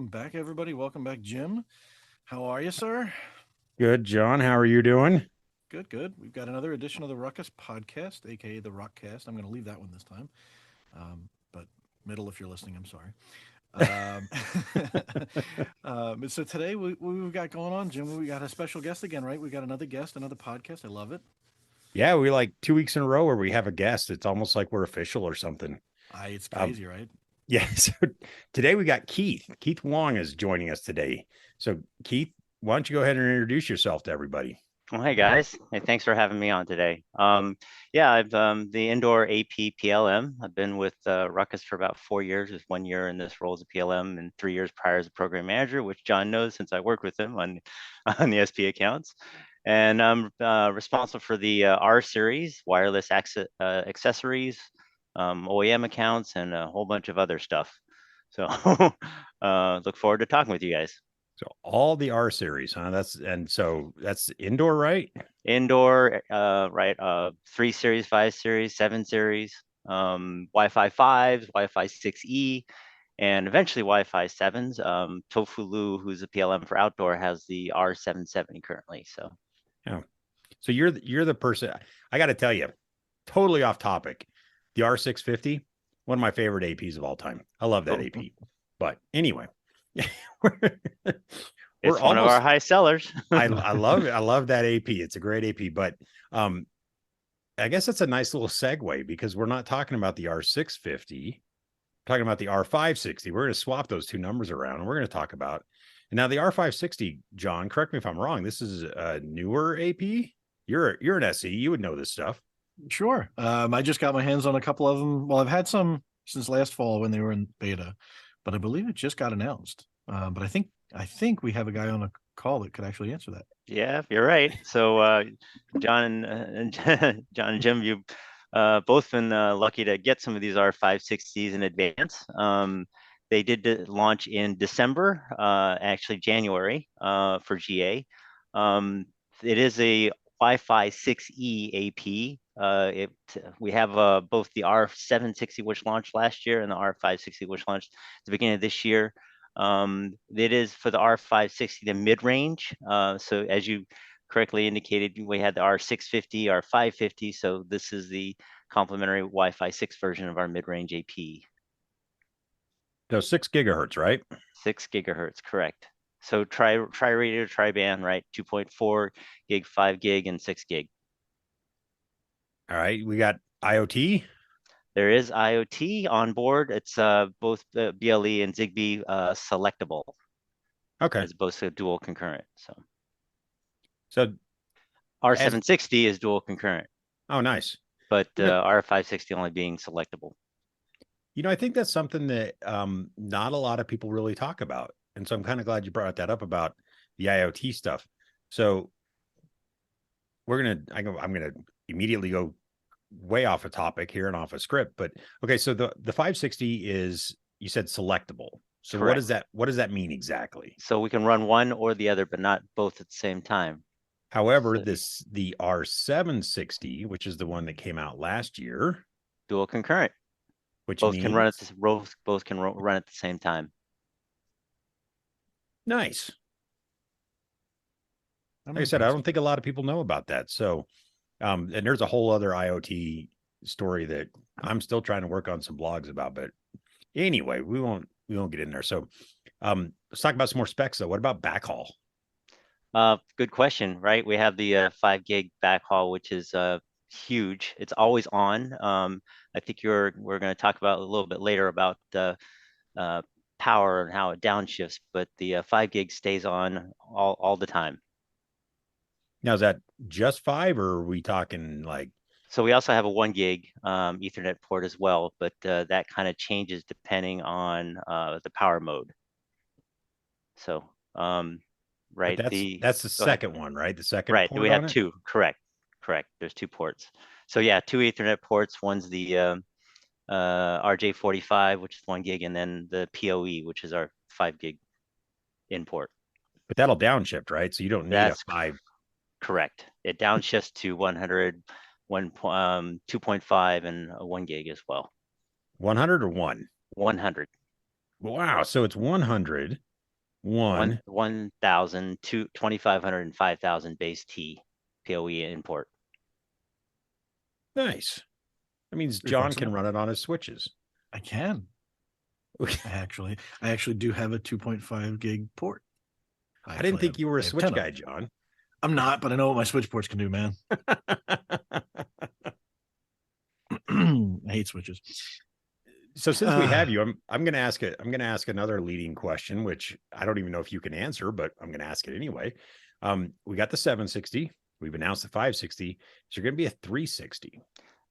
Welcome back, everybody. Welcome back, Jim. How are you, sir? Good, John. How are you doing? Good, good. We've got another edition of the Ruckus podcast, aka the RUCKCast. I'm going to leave that one this time, but middle if you're listening. I'm sorry. So today we've got going on, Jim. We got a special guest again, right? We got another guest, another podcast. I love it. Yeah, we like 2 weeks in a row where we have a guest. It's almost like we're official or something. It's Um, crazy, right? yeah. So today we got Keith. Keith Wong is joining us today. So Keith, why don't you go ahead and introduce yourself to everybody? Well, hey guys, hey, thanks for having me on today. Yeah, I've the indoor AP PLM. I've been with Ruckus for about 4 years. With 1 year in this role as a PLM, and 3 years prior as a program manager, which John knows since I worked with him on on the SP accounts. And I'm responsible for the R series, wireless accessories, OEM accounts, and a whole bunch of other stuff. So look forward to talking with you guys. So all the R series, huh? That's indoor, right? Indoor, right? 3 series, 5 series, 7 series, Wi-Fi 5s, Wi-Fi 6E, and eventually Wi-Fi 7s. Tofu Lu, who's a PLM for outdoor, has the R770 currently. So, Yeah. So you're the person. I got to tell you, totally off topic. The R650, one of my favorite APs of all time. I love that AP. But anyway, it's one of our high sellers. I love it. I love that AP. It's a great AP. But I guess that's a nice little segue because we're not talking about the R650, we're talking about the R560. We're going to swap those two numbers around and we're going to talk about. And now the R560, John, correct me if I'm wrong. This is a newer AP. You're an SE. You would know this stuff. Sure. I just got my hands on a couple of them. Well, I've had some since last fall when they were in beta, but I believe it just got announced. But I think we have a guy on a call that could actually answer that. Yeah, you're right. So John and John and Jim, you've both been lucky to get some of these R560s in advance. They did launch in December, actually January, for GA. It is a Wi-Fi 6E AP. We have both the R760, which launched last year, and the R560, which launched at the beginning of this year. It is for the R560, the mid-range. So as you correctly indicated, we had the R650, R550. So this is the complementary Wi-Fi 6 version of our mid-range AP. So 6 gigahertz, right? 6 gigahertz, correct. So tri-radio, tri-band, right? 2.4 gig, 5 gig, and 6 gig. All right. We got IoT. There is IoT on board. It's both BLE and Zigbee selectable. Okay. As opposed to dual concurrent. So R760 is dual concurrent. Oh, nice. But R560 only being selectable. I think that's something that not a lot of people really talk about. And so I'm kind of glad you brought that up about the IoT stuff. So I'm going to immediately go way off a topic here and off a script, but okay. So the 560 is, you said selectable. So correct. What does that mean exactly? So we can run one or the other, but not both at the same time. However, the R760, which is the one that came out last year, dual concurrent, which both means can run at the same time. Nice. Like I said, I don't think a lot of people know about that. So, and there's a whole other IoT story that I'm still trying to work on some blogs about. But anyway, we won't get in there. So, let's talk about some more specs though. What about backhaul? Good question, right? We have the 5 gig backhaul, which is huge. It's always on. I think we're going to talk about a little bit later about power and how it downshifts, but the 5 gig stays on all the time. Now, is that just 5, or are we talking like? So we also have a 1 gig Ethernet port as well, but that kind of changes depending on the power mode. So, right. That's the second one, right? The second right. port We have on it? two. Correct. There's 2 ports. So yeah, 2 Ethernet ports. One's the RJ45, which is 1 gig, and then the PoE, which is our 5 gig in port. But that'll downshift, right? So you don't need a 5. Correct. It downshifts to 100, 2.5, and a 1 gig as well. 100 or 1? 100. Wow. So it's 100. One. 1,000, 2,500, and 5,000 base T PoE import. Nice. That means Pretty John flexible. can run it on his switches. I can. I actually do have a 2.5 gig port. I didn't think you were a I have switch 10 of guy, them. John. I'm not, but I know what my switch ports can do, man. I hate switches. So since we have you, I'm going to ask another leading question, which I don't even know if you can answer, but I'm going to ask it anyway. We got the 760. We've announced the 560. Is there going to be a 360?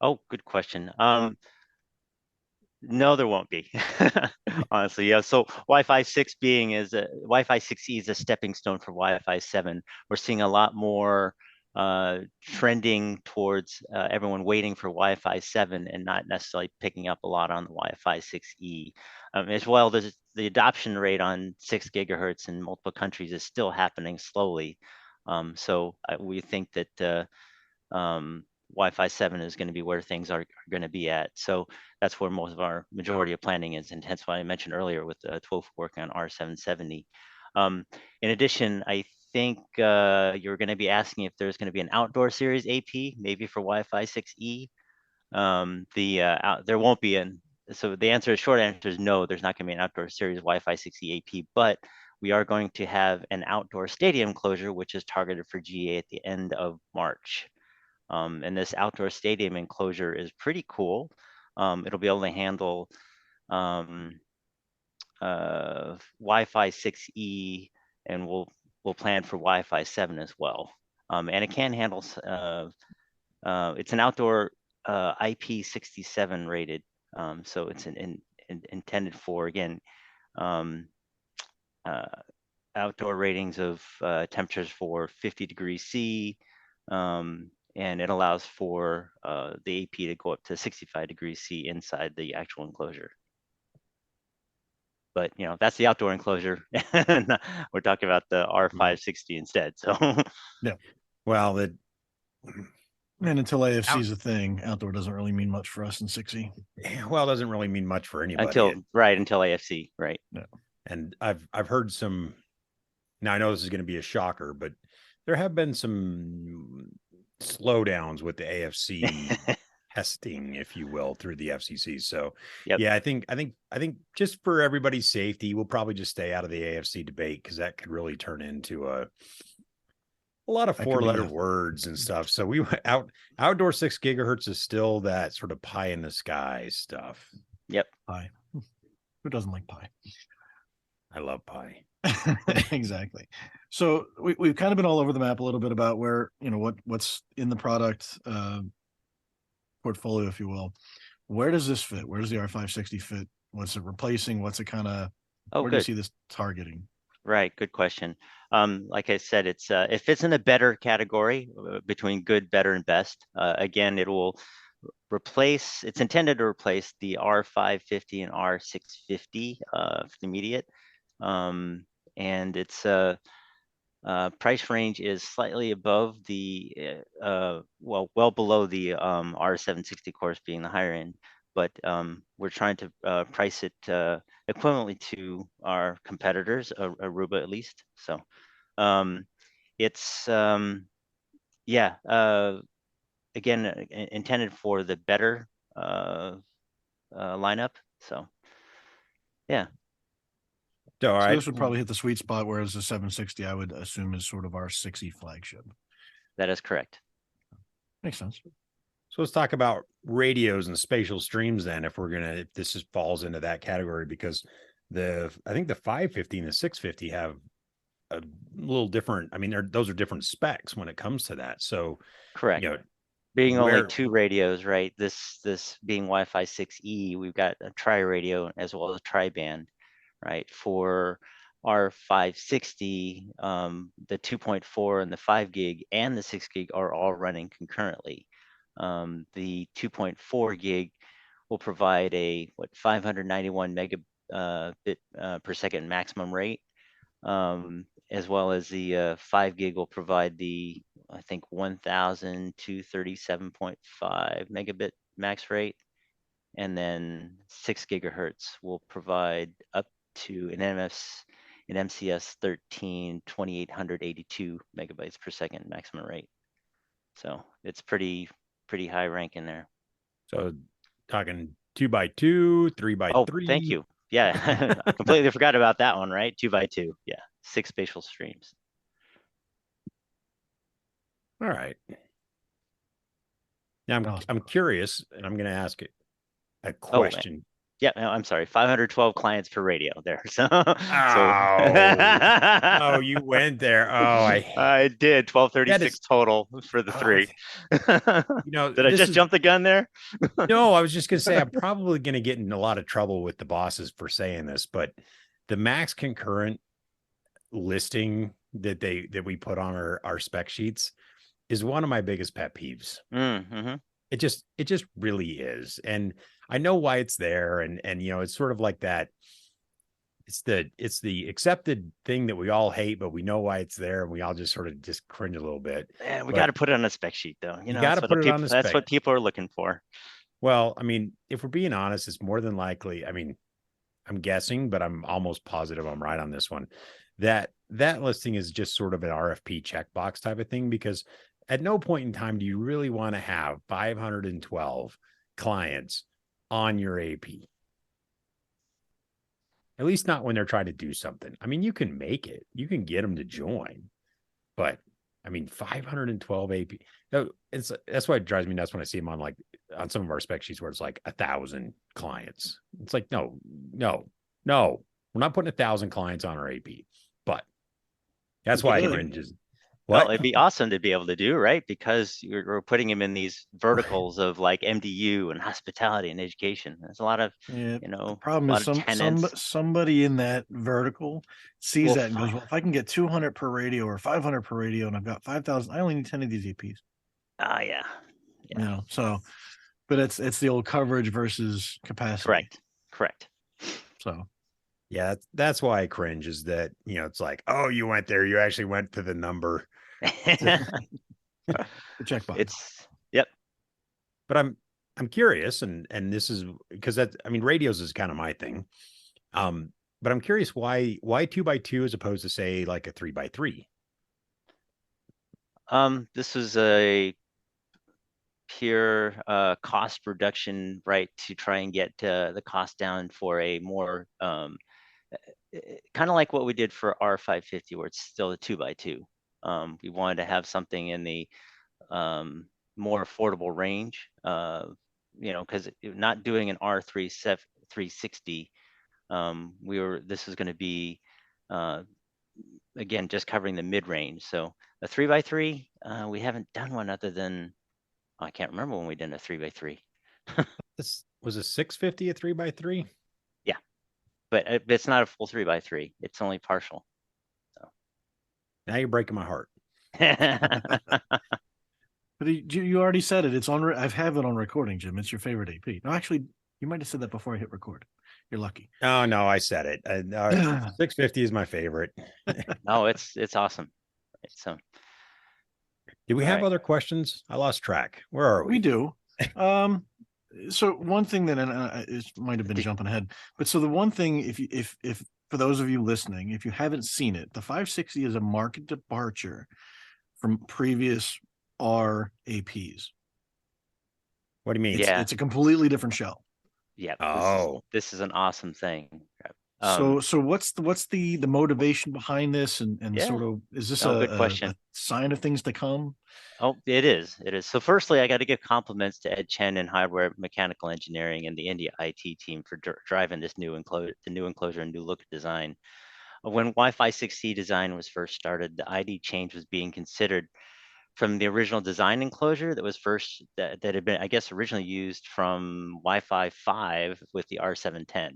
Oh, good question. No, there won't be. Honestly, yeah. So Wi-Fi 6 Wi-Fi 6E is a stepping stone for Wi-Fi 7. We're seeing a lot more trending towards everyone waiting for Wi-Fi 7 and not necessarily picking up a lot on the Wi-Fi 6E. As well, the adoption rate on 6 gigahertz in multiple countries is still happening slowly. So we think that Wi-Fi 7 is going to be where things are going to be at. So that's where most of our majority of planning is, and hence why I mentioned earlier with 12 working on R770. In addition, I think you're going to be asking if there's going to be an outdoor series AP, maybe for Wi-Fi 6E. There won't be an. So the short answer is no. There's not going to be an outdoor series Wi-Fi 6E AP, but we are going to have an outdoor stadium closure, which is targeted for GA at the end of March. And this outdoor stadium enclosure is pretty cool. It'll be able to handle Wi-Fi 6E, and we'll plan for Wi-Fi 7 as well. And it can handle. It's an outdoor IP67 rated, so it's intended for again outdoor ratings of temperatures for 50 degrees C. And it allows for the AP to go up to 65 degrees C inside the actual enclosure. But that's the outdoor enclosure. We're talking about the R560 instead. So yeah. Well, and until AFC is a thing, outdoor doesn't really mean much for us in 6E. Well, it doesn't really mean much for anybody until AFC, right? No. And I've heard some. Now I know this is going to be a shocker, but there have been some slowdowns with the AFC testing, if you will, through the FCC. So yeah, I think just for everybody's safety, we'll probably just stay out of the AFC debate, because that could really turn into a lot of 4-letter words and stuff. So we outdoor 6 gigahertz is still that sort of pie in the sky stuff. Yep. Pie. Who doesn't like pie? I love pie. Exactly. So we've kind of been all over the map a little bit about where, what's in the product portfolio, if you will. Where does this fit? Where does the R560 fit? What's it replacing? What's it kind of, where do you see this targeting? Right. Good question. Like I said, it fits in a better category between good, better, and best. Again, it will it's intended to replace the R550 and R650 for the immediate. And its price range is slightly above the, well below the R760, of course, being the higher end. But we're trying to price it equivalently to our competitors, Aruba at least. So it's, again, intended for the better lineup. So, yeah. So this would probably hit the sweet spot, whereas the 760, I would assume, is sort of our 6E flagship. That is correct. Makes sense. So let's talk about radios and spatial streams then, if this falls into that category, because I think the 550 and the 650 have a little different. I mean, those are different specs when it comes to that. So correct. Being only 2 radios, right? This being Wi-Fi 6E, we've got a tri-radio as well as a tri-band, right? For R560, the 2.4 and the 5 gig and the 6 gig are all running concurrently. The 2.4 gig will provide a 591 megabit per second maximum rate, as well as the 5 gig will provide the, I think, 1,237.5 megabit max rate, and then 6 gigahertz will provide up to an in MCS 13, 2882 megabytes per second maximum rate. So it's pretty high rank in there. So talking 2x2, 3x3. Oh, thank you. Yeah, I completely forgot about that one, right? 2x2. Yeah, 6 spatial streams. All right. Now I'm curious, and I'm going to ask it a question. Yeah, no, I'm sorry. 512 clients per radio there. So, oh, you went there. Oh, I did 1236 total for the 3. Did I just jump the gun there? No, I was just going to say I'm probably going to get in a lot of trouble with the bosses for saying this, but the max concurrent listing that we put on our spec sheets is one of my biggest pet peeves. Mm-hmm. It just really is. And I know why it's there. And it's sort of like that. It's the accepted thing that we all hate, but we know why it's there. And we all just sort of just cringe a little bit. Yeah, we got to put it on a spec sheet though. You got to put it on the spec. That's what people are looking for. Well, I mean, if we're being honest, it's more than likely, I mean, I'm guessing, but I'm almost positive I'm right on this one. That listing is just sort of an RFP checkbox type of thing, because at no point in time do you really want to have 512 clients on your AP. At least not when they're trying to do something. I mean, you can make it, you can get them to join, but I mean, 512 AP. That's why it drives me nuts when I see them on some of our spec sheets where it's like 1,000 clients. It's like, no, we're not putting 1,000 clients on our AP, but that's why I cringe. Well, it'd be awesome to be able to do, right? Because we're putting them in these verticals of like MDU and hospitality and education. There's a lot of, the problem is somebody in that vertical sees that and goes, well, if I can get 200 per radio or 500 per radio and I've got 5,000, I only need 10 of these EPs. Yeah. But it's the old coverage versus capacity. Correct. So. Yeah, that's why I cringe, is that, it's like, oh, you went there. You actually went to the number. The checkbox. Yep. But I'm curious, and this is because radios is kind of my thing. But I'm curious why 2x2 as opposed to say like a 3x3. This is a pure cost reduction, right? To try and get the cost down for a more kind of like what we did for R550, where it's still a 2x2. We wanted to have something in the more affordable range, because not doing an R360, this is going to be again just covering the mid range. So a 3x3, we haven't done one other than, I can't remember when we did a 3x3. This was a 650, a 3x3. Yeah, but it's not a full 3x3. It's only partial. So now you're breaking my heart. But you already said it. It's on. I have it on recording, Jim. It's your favorite AP. No, actually, you might have said that before I hit record. You're lucky. Oh no, I said it. 650 is my favorite. Oh, it's awesome. So, do we have other questions? I lost track. Where are we? We do. So one thing that, and it might have been jumping ahead, but so the one thing, if for those of you listening, if you haven't seen it, the 560 is a marked departure from previous R APs. What do you mean? It's a completely different shell. Yeah. Oh, this is an awesome thing. So what's the motivation behind this, and sort of, is this a good question? A sign of things to come? Oh, it is. So firstly, I got to give compliments to Ed Chen and Hardware Mechanical Engineering and the India IT team for driving this new enclosure and new look design. When Wi-Fi 6E design was first started, the ID change was being considered from the original design enclosure that was that had been, I guess, originally used from Wi-Fi 5 with the R710.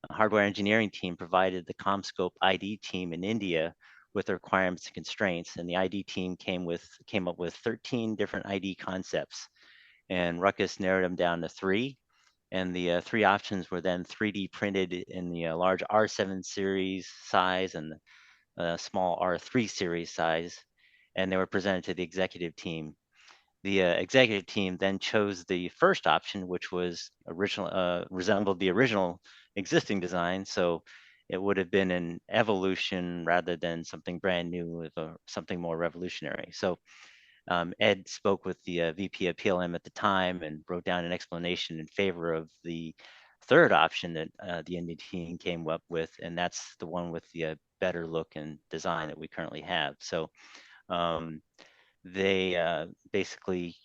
The hardware engineering team provided the CommScope ID team in India with the requirements and constraints, and the ID team came up with 13 different ID concepts, and Ruckus narrowed them down to 3. And the 3 options were then 3D printed in the large R7 series size and the small R3 series size, and they were presented to the executive team. The executive team then chose the first option, which was resembled the original existing design. So it would have been an evolution rather than something brand new, something more revolutionary. So Ed spoke with the VP of PLM at the time and wrote down an explanation in favor of the third option that the Indian team came up with, and that's the one with the better look and design that we currently have. So they basically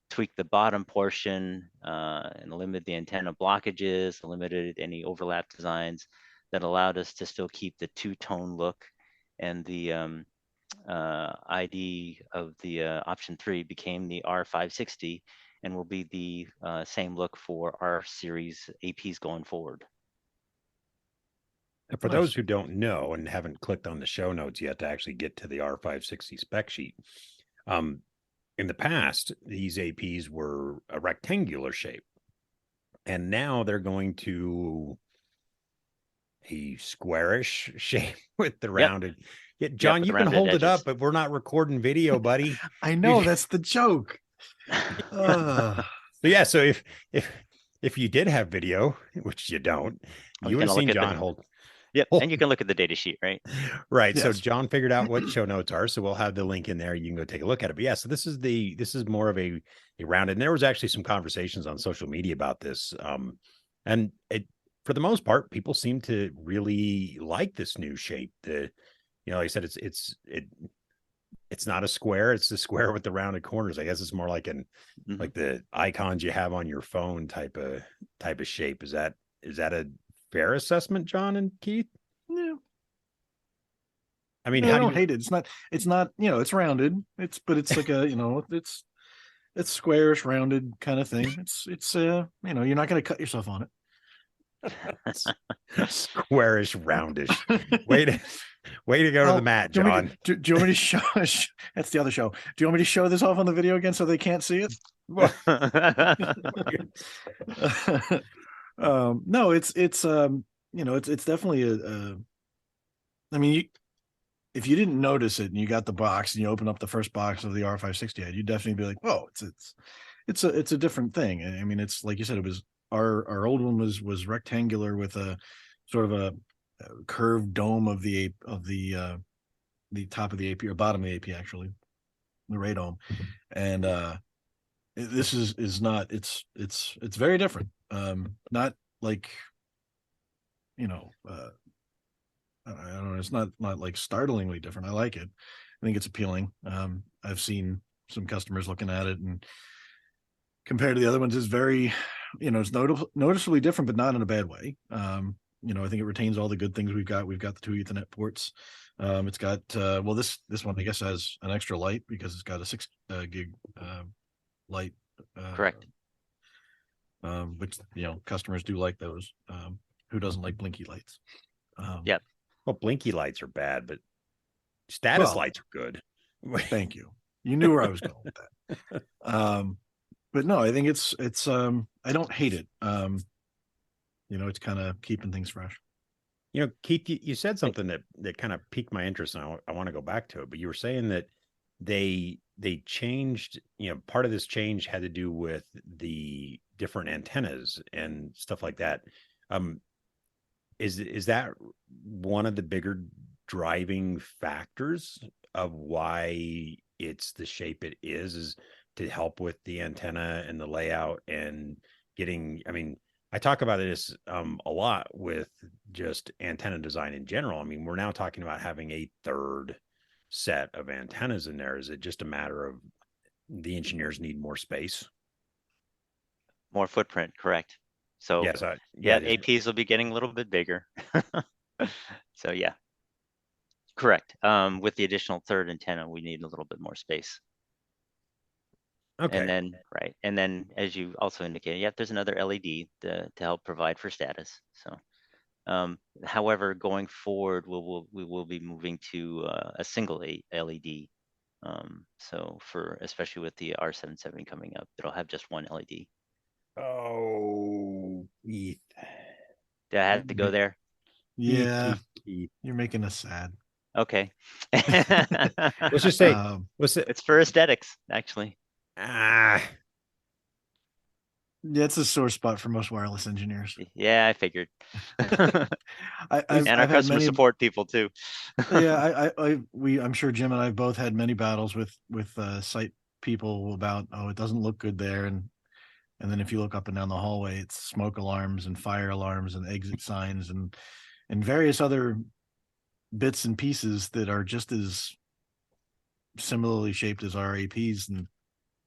tweaked the bottom portion and limited the antenna blockages, limited any overlap designs that allowed us to still keep the two-tone look, and the ID of the option 3 became the R560 and will be the same look for our series APs going forward. And for those who don't know and haven't clicked on the show notes yet to actually get to the R560 spec sheet, in the past, these APs were a rectangular shape, and now they're going to a squarish shape with the rounded. Yeah, John, you can hold it up, but we're not recording video, buddy. I know, that's the joke. So yeah, so if you did have video, which you don't, you would have seen John hold. Yep, and you can look at the data sheet, right? Right. Yes. So John figured out what show notes are, so we'll have the link in there. You can go take a look at it. But yeah, so this is more of a rounded. And there was actually some conversations on social media about this, and it, for the most part, people seem to really like this new shape. Like I said, it's not a square; it's the square with the rounded corners. I guess it's more like like the icons you have on your phone type of shape. Is that a fair assessment, John and Keith? Yeah. I mean, I don't hate it. It's not, it's rounded. It's like a, it's squarish, rounded kind of thing. It's you're not going to cut yourself on it. Squarish, roundish. Way to go to the mat, John. Do you want me to show? That's the other show. Do you want me to show this off on the video again so they can't see it? No, it's definitely I mean, if you didn't notice it and you got the box and you open up the first box of the R560, you'd definitely be like, "Whoa, it's a different thing." I mean, it's like you said, it was our old one was rectangular with a sort of a curved dome of the top of the AP, or bottom of the AP, actually, the radome, and this is not. It's very different. Not like, I don't know. It's not like startlingly different. I like it. I think it's appealing. I've seen some customers looking at it, and compared to the other ones, it's very, it's noticeably different, but not in a bad way. I think it retains all the good things we've got. We've got the 2 Ethernet ports. It's got this one I guess has an extra light because it's got a 6 gig light. Correct. Which customers do like those. Who doesn't like blinky lights? Yep. Well, blinky lights are bad, but status lights are good. Thank you. You knew where I was going with that. But no, I think it's I don't hate it. It's kind of keeping things fresh. Keith, you said something that kind of piqued my interest, and I want to go back to it. But you were saying that they changed, part of this change had to do with the different antennas and stuff like that. Is that one of the bigger driving factors of why it's the shape it is to help with the antenna and the layout and getting, I mean, I talk about this a lot with just antenna design in general. I mean, we're now talking about having a third set of antennas in there. Is it just a matter of the engineers need more space? More footprint, correct. So yes, APs will be getting a little bit bigger. So yeah, correct. With the additional third antenna, we need a little bit more space. Okay. And then as you also indicated, there's another LED to help provide for status. So however, going forward, we will be moving to a single LED. So especially with the R770 coming up, it'll have just one LED. Oh, Keith. Did I have to go there? Yeah, you're making us sad. Okay. Let's just say it's for aesthetics, actually. Yeah, it's a sore spot for most wireless engineers. Yeah, I figured. I've And our had customer many. support people too. Yeah, I'm sure Jim and I both had many battles with site people about, oh, it doesn't look good there, and then if you look up and down the hallway, it's smoke alarms and fire alarms and exit signs and various other bits and pieces that are just as similarly shaped as our APs. And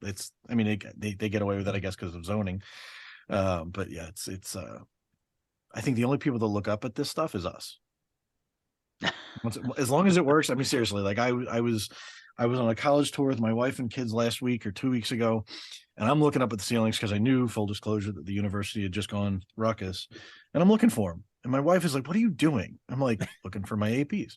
it's, I mean, they get away with it, I guess, because of zoning. But yeah, it's I think the only people that look up at this stuff is us. As long as it works. I mean, seriously, like I was on a college tour with my wife and kids last week or 2 weeks ago, and I'm looking up at the ceilings because I knew, full disclosure, that the university had just gone ruckus, and I'm looking for them. And my wife is like, "What are you doing?" I'm like, "Looking for my APs."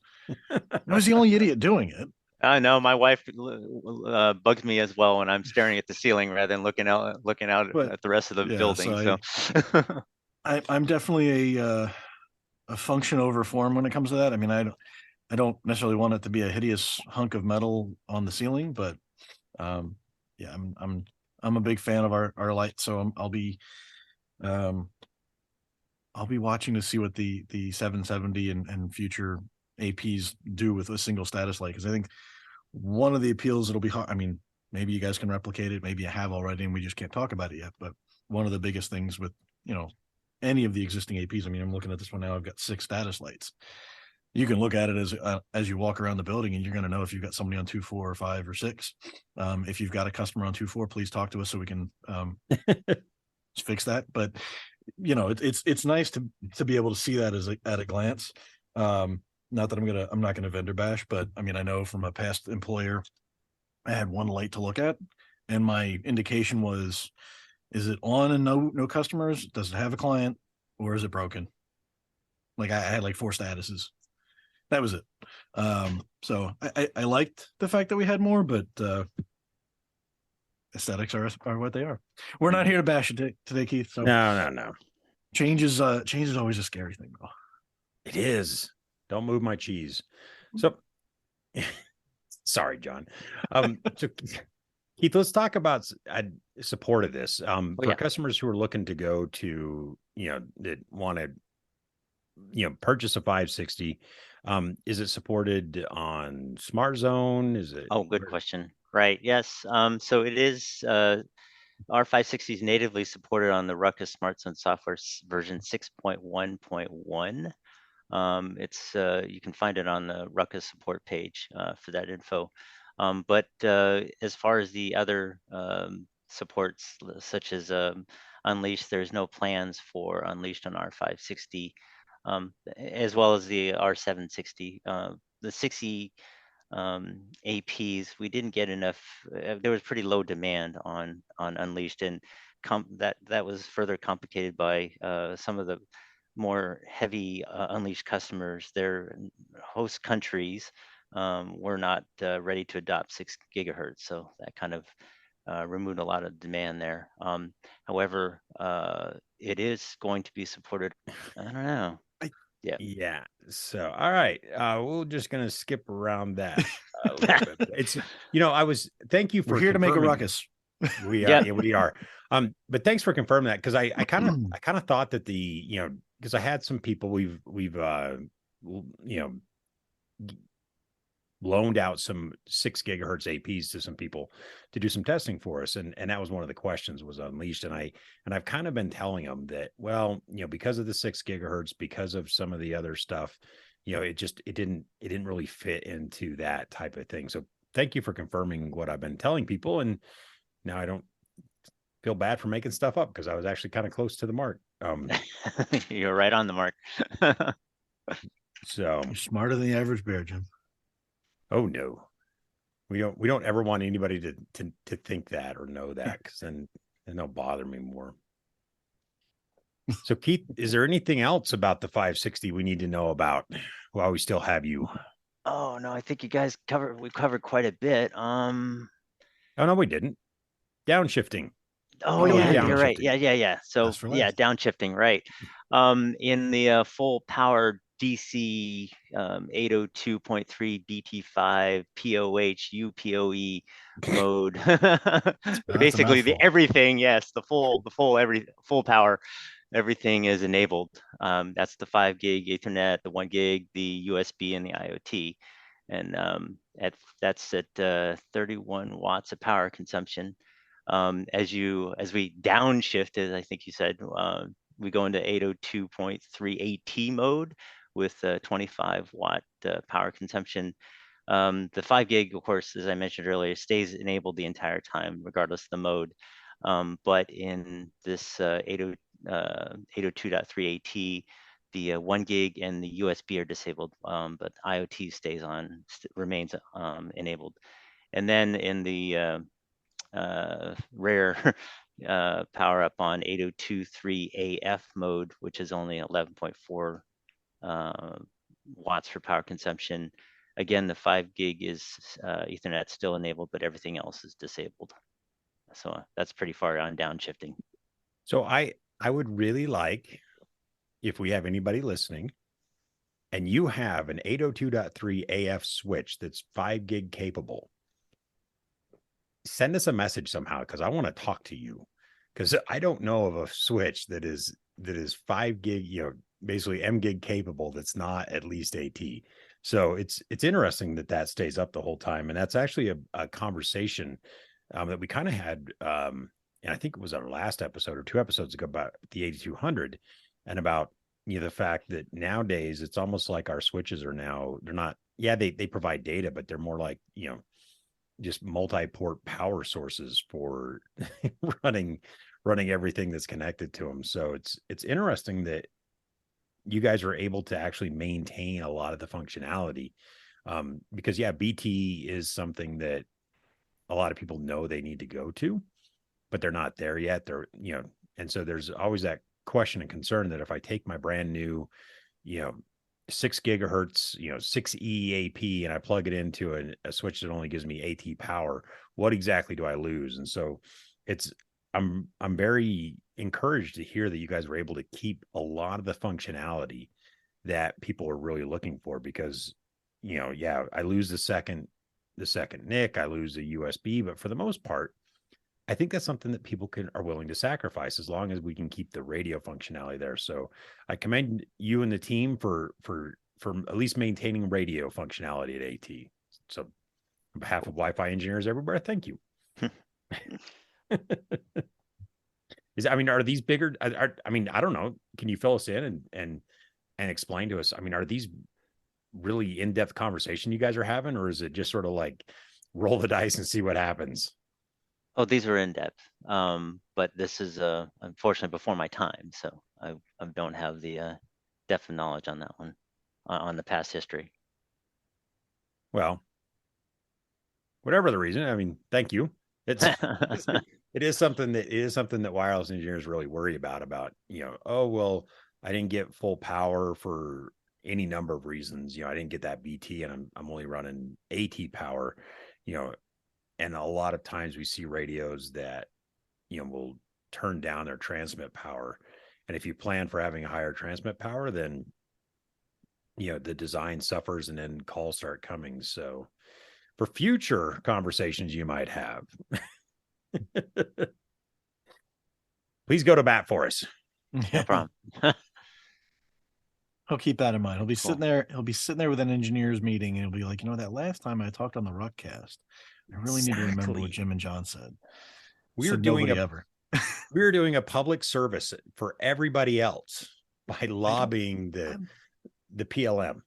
I was the only idiot doing it. I know my wife bugs me as well when I'm staring at the ceiling rather than looking out But at the rest of the yeah, building. so I'm definitely a function over form when it comes to that. I mean, I don't necessarily want it to be a hideous hunk of metal on the ceiling, but yeah, I'm a big fan of our light, so um, I'll be watching to see what the 770 and future APs do with a single status light, because I think one of the appeals, it'll be hard. I mean, maybe you guys can replicate it, maybe you have already, and we just can't talk about it yet. But one of the biggest things with, any of the existing APs, I mean, I'm looking at this one now. I've got 6 status lights. You can look at it as you walk around the building, and you're going to know if you've got somebody on 2, 4, or 5, or 6. If you've got a customer on 2, 4, please talk to us so we can fix that. But it's nice to be able to see that at a glance. Not that I'm not gonna vendor bash, but I mean, I know from a past employer, I had one light to look at, and my indication was, is it on and no customers? Does it have a client, or is it broken? Like I had like 4 statuses. That was it. So I liked the fact that we had more, but aesthetics are what they are. We're not here to bash it today, Keith. So No. change is always a scary thing, though. It is. Don't move my cheese. So sorry, John. So Keith, let's talk about support of this. For customers who are looking to go to, that want to, purchase a 560. Is it supported on Smart Zone? Is it? Oh, good question. Right. Yes. So it is, R560 is natively supported on the RUCKUS Smart Zone software version 6.1.1. It's you can find it on the RUCKUS support page for that info. But as far as the other supports, such as Unleashed, there's no plans for Unleashed on R560, as well as the R760. The 60 APs, we didn't get enough. There was pretty low demand on Unleashed, and that was further complicated by some of the more heavy Unleashed customers. Their host countries were not ready to adopt 6 gigahertz, so that kind of removed a lot of demand there. However, it is going to be supported. I don't know. Yeah. So, all right. We're just going to skip around that a little bit. It's, thank you for We're here to make a ruckus. We are. Yeah, we are. But thanks for confirming that. Cause I kind of thought that cause I had some people we've loaned out some 6 gigahertz APs to some people to do some testing for us. And that was one of the questions, was Unleashed. And I've kind of been telling them that, well, because of the 6 gigahertz, because of some of the other stuff, it didn't really fit into that type of thing. So thank you for confirming what I've been telling people. And now I don't feel bad for making stuff up, because I was actually kind of close to the mark. You're right on the mark. So you're smarter than the average bear, Jim. Oh no, we don't ever want anybody to think that or know that, because then they'll bother me more. So Keith, is there anything else about the 560 we need to know about while we still have you? Oh no, I think you guys we've covered quite a bit. Oh no, we didn't. Downshifting. Oh yeah, you're right. Yeah. So yeah, downshifting, right. In the full power DC 802.3 BT5 POH UPOE mode. Basically, the mouthful. everything. Yes, the full power. Everything is enabled. That's the 5 gig Ethernet, the 1 gig, the USB, and the IoT. And that's at 31 watts of power consumption. As we downshifted, I think you said, we go into 802.3 AT mode with 25 watt power consumption. The 5 gig, of course, as I mentioned earlier, stays enabled the entire time, regardless of the mode. But in this 802.3 AT, the 1 gig and the USB are disabled, but IoT stays on, remains enabled. And then in the rare power up on 802.3 AF mode, which is only 11.4 watts for power consumption. Again, the 5 gig is Ethernet still enabled, but everything else is disabled. So that's pretty far on downshifting. So I would really like, if we have anybody listening and you have an 802.3 AF switch that's 5 gig capable, send us a message somehow, because I want to talk to you, because I don't know of a switch that is 5 gig, basically M gig capable that's not at least AT. So it's interesting that stays up the whole time. And that's actually a conversation that we kind of had, and I think it was our last episode or 2 episodes ago, about the 8200, and about the fact that nowadays it's almost like our switches are now, they're not, they provide data, but they're more like just multi-port power sources for running everything that's connected to them. So it's interesting that you guys are able to actually maintain a lot of the functionality, because BT is something that a lot of people know they need to go to, but they're not there yet. They're, and so there's always that question and concern that if I take my brand new, 6 gigahertz, 6 EAP, and I plug it into a switch that only gives me AT power, what exactly do I lose? And so I'm very encouraged to hear that you guys were able to keep a lot of the functionality that people are really looking for, because, I lose the second NIC, I lose the USB, but for the most part, I think that's something that people are willing to sacrifice as long as we can keep the radio functionality there. So I commend you and the team for at least maintaining radio functionality at AT. So on behalf of Wi-Fi engineers everywhere, thank you. Are these bigger? I don't know. Can you fill us in and explain to us? Are these really in-depth conversation you guys are having, or is it just sort of like roll the dice and see what happens? Oh, these are in depth, but this is unfortunately before my time, so I don't have the depth of knowledge on that one, on the past history. Well, whatever the reason, thank you. It is something that wireless engineers really worry about, oh, well, I didn't get full power for any number of reasons. I didn't get that BT and I'm only running AT power, and a lot of times we see radios that, will turn down their transmit power. And if you plan for having a higher transmit power, then, the design suffers and then calls start coming. So for future conversations you might have, please go to bat for us. No problem. He'll keep that in mind. He'll be sitting there. He'll be sitting there with an engineers meeting, and he'll be like, that last time I talked on the RUCKCast, I really need to remember what Jim and John said. We're doing a public service for everybody else by lobbying the PLM.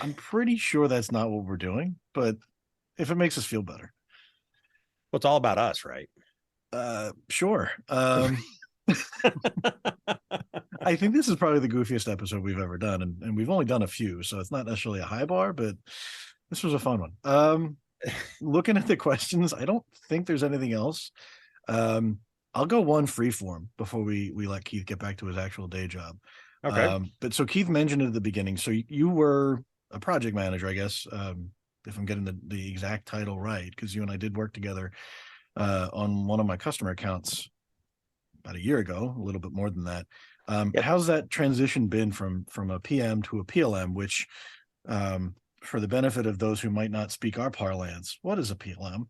I'm pretty sure that's not what we're doing, but if it makes us feel better. Well, it's all about us, right? Sure. I think this is probably the goofiest episode we've ever done, and we've only done a few, so it's not necessarily a high bar, but this was a fun one. Looking at the questions, I don't think there's anything else. I'll go one free form before we let Keith get back to his actual day job. Okay. But so Keith mentioned it at the beginning. So you were a project manager, I guess, if I'm getting the exact title right, because you and I did work together on one of my customer accounts about a year ago, a little bit more than that. Yep. How's that transition been from a PM to a PLM, which, for the benefit of those who might not speak our parlance, what is a PLM?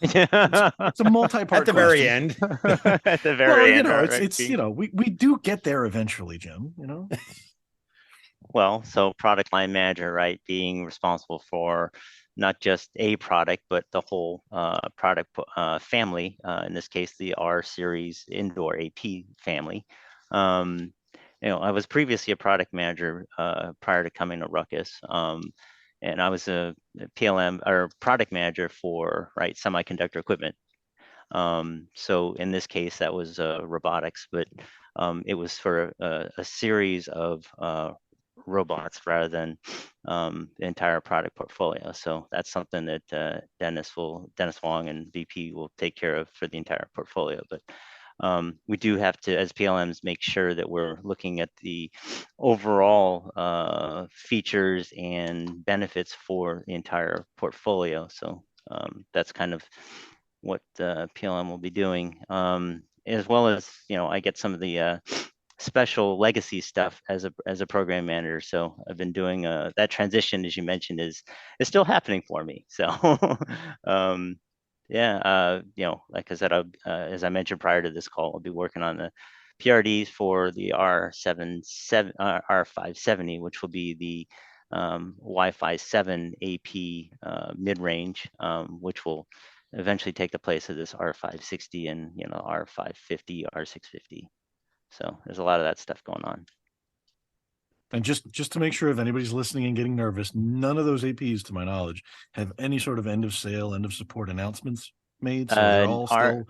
It's a multi-part At the question. very end. At the Well, very end, it's we do get there eventually, Jim. well, so product line manager, right, being responsible for not just a product, but the whole product family. In this case, the R series indoor AP family. I was previously a product manager prior to coming to Ruckus. And I was a PLM or product manager for semiconductor equipment. So in this case, that was robotics, but it was for a series of robots rather than the entire product portfolio. So that's something that Dennis Wong and VP will take care of for the entire portfolio. But we do have to, as PLMs, make sure that we're looking at the overall features and benefits for the entire portfolio. So that's kind of what PLM will be doing, as well as I get some of the special legacy stuff as a program manager. So I've been doing that transition, as you mentioned, is still happening for me. So like I said, as I mentioned prior to this call, I'll be working on the PRDs for the R570, which will be the Wi-Fi 7 AP mid-range, which will eventually take the place of this R560 and R550, R650. So there's a lot of that stuff going on. And just to make sure if anybody's listening and getting nervous, none of those APs, to my knowledge, have any sort of end of sale, end of support announcements made. So they're all still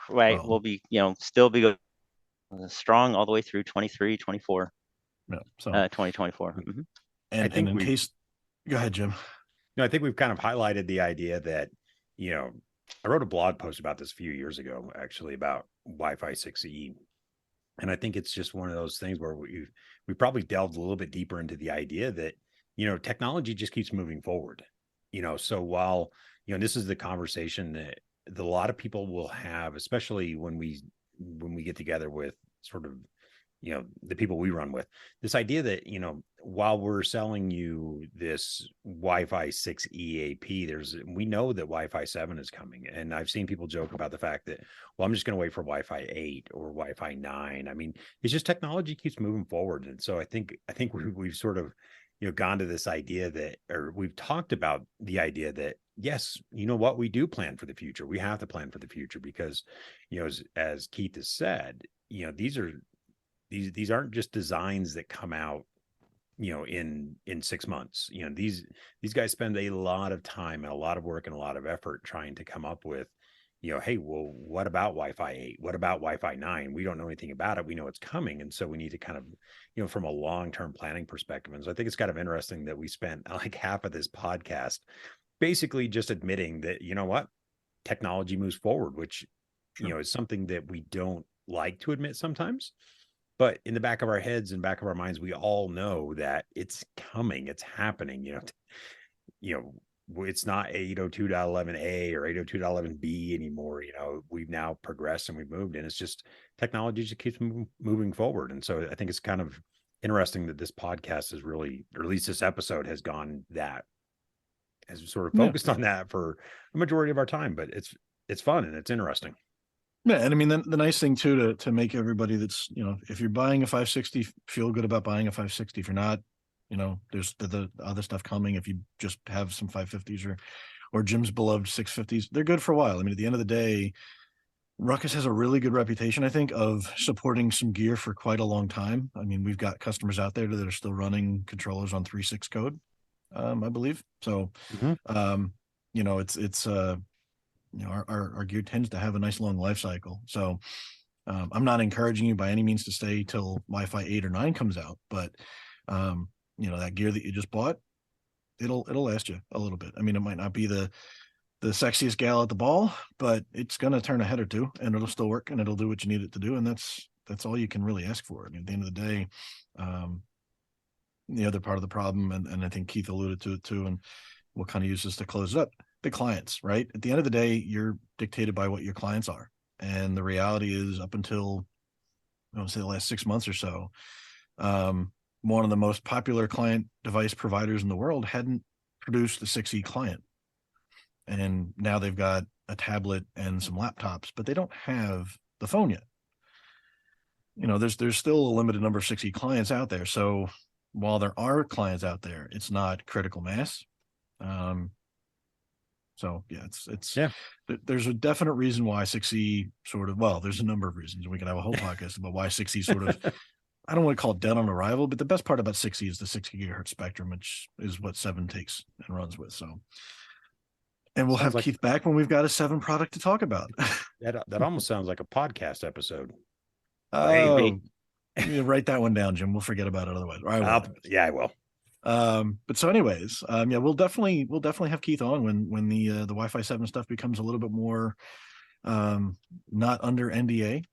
right. We'll be still be strong all the way through 23, 24. Yeah. So 2024. Mm-hmm. And in case, go ahead, Jim. No, I think we've kind of highlighted the idea that I wrote a blog post about this a few years ago, actually, about Wi-Fi 6E. And I think it's just one of those things where we probably delved a little bit deeper into the idea that, technology just keeps moving forward. So while, this is the conversation that a lot of people will have, especially when we get together with sort of, the people we run with, this idea that, while we're selling you this Wi-Fi 6E AP, we know that Wi-Fi 7 is coming. And I've seen people joke about the fact that, well, I'm just going to wait for Wi-Fi 8 or Wi-Fi 9. I mean, it's just technology keeps moving forward. And so I think we've sort of, gone to this idea that, or we've talked about the idea that, yes, what, we do plan for the future. We have to plan for the future because, as Keith has said, these aren't just designs that come out, in 6 months. These guys spend a lot of time and a lot of work and a lot of effort trying to come up with, hey, well, what about Wi-Fi 8? What about Wi-Fi 9? We don't know anything about it. We know it's coming. And so we need to kind of, from a long-term planning perspective. And so I think it's kind of interesting that we spent like half of this podcast basically just admitting that, what, technology moves forward, which, is something that we don't like to admit sometimes. But in the back of our heads and back of our minds, we all know that it's coming, it's happening. It's not 802.11a or 802.11b anymore. We've now progressed and we've moved, and it's just technology just keeps moving forward. And so I think it's kind of interesting that this podcast is really, or at least this episode has sort of focused on that for a majority of our time. But it's fun and it's interesting. Yeah, and I mean, the nice thing too, to make everybody that's, if you're buying a 560, feel good about buying a 560. If you're not, there's the other stuff coming. If you just have some 550s or Jim's beloved 650s, they're good for a while. I mean, at the end of the day, Ruckus has a really good reputation, I think, of supporting some gear for quite a long time. I mean, we've got customers out there that are still running controllers on 3.6 code, I believe. So, it's our gear tends to have a nice long life cycle. So I'm not encouraging you by any means to stay till Wi-Fi 8 or 9 comes out, but that gear that you just bought, it'll last you a little bit. I mean, it might not be the sexiest gal at the ball, but it's going to turn a head or two and it'll still work and it'll do what you need it to do. And that's all you can really ask for. I mean, at the end of the day, the other part of the problem, and I think Keith alluded to it too, and we'll kind of use this to close it up. The clients, right? At the end of the day, you're dictated by what your clients are. And the reality is, up until I want to say the last 6 months or so, one of the most popular client device providers in the world hadn't produced the 6E client. And now they've got a tablet and some laptops, but they don't have the phone yet. There's still a limited number of 6E clients out there. So while there are clients out there, it's not critical mass. So yeah, there's a definite reason why 6E there's a number of reasons. We can have a whole podcast about why 6E sort of, I don't want to call it dead on arrival, but the best part about 6E is the 60 gigahertz spectrum, which is what 7 takes and runs with. So, and we'll have Keith back when we've got a 7 product to talk about. That almost sounds like a podcast episode. Oh, write that one down, Jim. We'll forget about it otherwise. I will. But so anyways, we'll definitely have Keith on when the Wi-Fi 7 stuff becomes a little bit more not under NDA.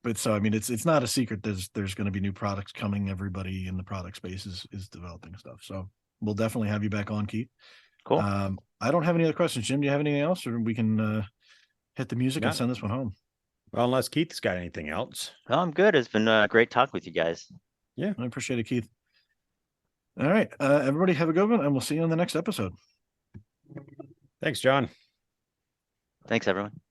But so it's not a secret there's going to be new products coming. Everybody in the product space is developing stuff. So we'll definitely have you back on, Keith. Cool. I don't have any other questions. Jim, do you have anything else, or we can hit the music and send this one home? Well, unless Keith's got anything else. No, I'm good. It's been a great talk with you guys. Yeah, I appreciate it, Keith. All right, everybody have a good one, and we'll see you on the next episode. Thanks, John. Thanks, everyone.